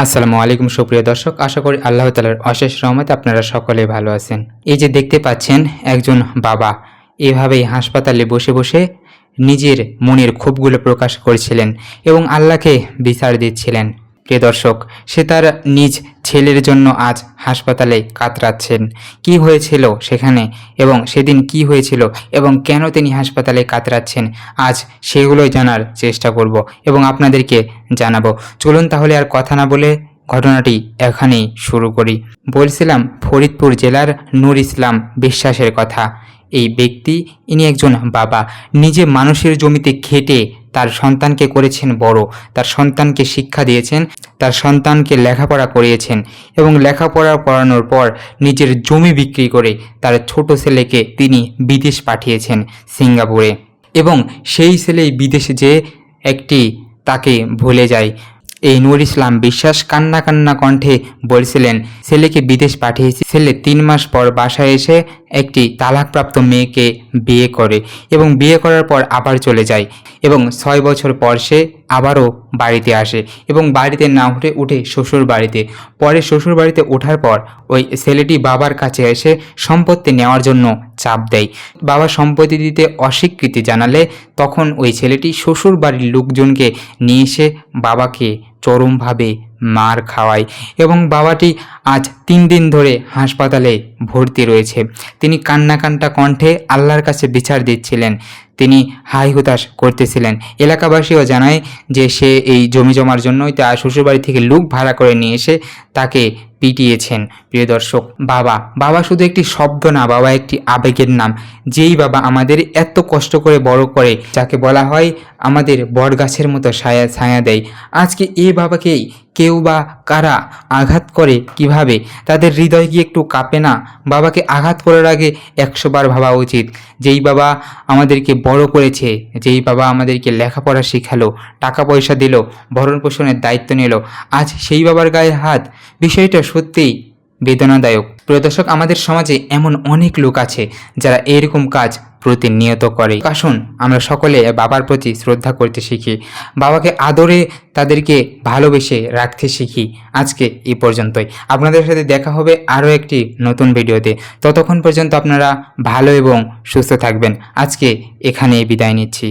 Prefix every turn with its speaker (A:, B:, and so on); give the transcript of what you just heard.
A: আসসালামু আলাইকুম সুপ্রিয় দর্শক, আশা করি আল্লাহ তাআলার অশেষ রহমতে আপনারা সকলে ভালো আছেন। এই যে দেখতে পাচ্ছেন একজন বাবা এভাবেই হাসপাতালে বসে বসে নিজের মনের ক্ষোভগুলো প্রকাশ করছিলেন এবং আল্লাহকে বিচার দিচ্ছিলেন। প্রিয় দর্শক, সে তার নিজ ছেলের জন্য আজ হাসপাতালে কাতরাচ্ছেন। কি হয়েছিল সেখানে এবং সেদিন কি হয়েছিল এবং কেন তিনি হাসপাতালে কাতরাচ্ছেন, আজ সেগুলোই জানার চেষ্টা করব এবং আপনাদেরকে জানাবো। চলুন তাহলে আর কথা না বলে ঘটনাটি এখানেই শুরু করি। বলছিলাম ফরিদপুর জেলার নূর ইসলাম বিশ্বাসের কথা। এই ব্যক্তি, ইনি একজন বাবা, নিজে মানুষের জমিতে খেটে তার সন্তানকে করেছেন বড়, তার সন্তানকে শিক্ষা দিয়েছেন, তার সন্তানকে লেখাপড়া করিয়েছেন এবং লেখাপড়া করানোর পর নিজের জমি বিক্রি করে তার ছোট ছেলেকে তিনি বিদেশ পাঠিয়েছেন, সিঙ্গাপুরে। এবং সেই ছেলেই বিদেশে যেয়ে তাকে ভুলে যায়। এই নূর ইসলাম বিশ্বাস কান্না কান্না কণ্ঠে বলছিলেন, ছেলেকে বিদেশ পাঠিয়েছি। ছেলে 3 মাস পর বাসায় এসে একটি তালাকপ্রাপ্ত মেয়েকে বিয়ে করে এবং বিয়ে করার পর আবার চলে যায় এবং 6 বছর পর সে আবারও বাড়িতে আসে এবং বাড়িতে না উঠে শ্বশুর বাড়িতে। পরে শ্বশুর বাড়িতে ওঠার পর ওই ছেলেটি বাবার কাছে এসে সম্পত্তি নেওয়ার জন্য চাপ দেয়। বাবা সম্পত্তি দিতে অস্বীকৃতি জানালে তখন ওই ছেলেটি শ্বশুর বাড়ির লোকজনকে নিয়ে এসে বাবাকে চরমভাবে মার খাওয়ায় এবং বাবাটি আজ 3 দিন ধরে হাসপাতালে ভর্তি রয়েছে। তিনি কান্না কণ্ঠে আল্লাহর কাছে বিচার দিচ্ছিলেন, তিনি হাই হুতাশ করতেছিলেন। এলাকাবাসীও জানায় যে সে এই জমি জমার জন্যই তার শ্বশুরবাড়ি থেকে লোক ভাড়া করে নিয়ে এসে তাকে পিটিয়েছেন। প্রিয় দর্শক, বাবা শুধু একটি শব্দ না, বাবা একটি আবেগের নাম। যেই বাবা আমাদের এত কষ্ট করে বড় করে, যাকে বলা হয় আমাদের বটগাছের মতো ছায়া দেয়, আজকে এই বাবাকেই কেউ বা কারা আঘাত করে কিভাবে, তাদের হৃদয় কি একটু কাঁপে না? বাবাকে আঘাত করার আগে 100 বার ভাবা উচিত। যেই বাবা আমাদেরকে বড় করেছে, যেই বাবা আমাদেরকে লেখাপড়া শেখালো, টাকা পয়সা দিল, ভরণ পোষণের দায়িত্ব নিল, আজ সেই বাবার গায়ে হাত। বিষয়টা সত্যিই বেদনাদায়ক। প্রিয় দর্শক, আমাদের সমাজে এমন অনেক লোক আছে যারা এরকম কাজ প্রতিনিয়ত করে। আসুন আমরা সকলে বাবার প্রতি শ্রদ্ধা করতে শিখি, বাবাকে আদরে তাদেরকে ভালোবেসে রাখতে শিখি। আজকে এই পর্যন্তই। আপনাদের সাথে দেখা হবে আরও একটি নতুন ভিডিওতে। ততক্ষণ পর্যন্ত আপনারা ভালো এবং সুস্থ থাকবেন। আজকে এখানেই বিদায় নিচ্ছি।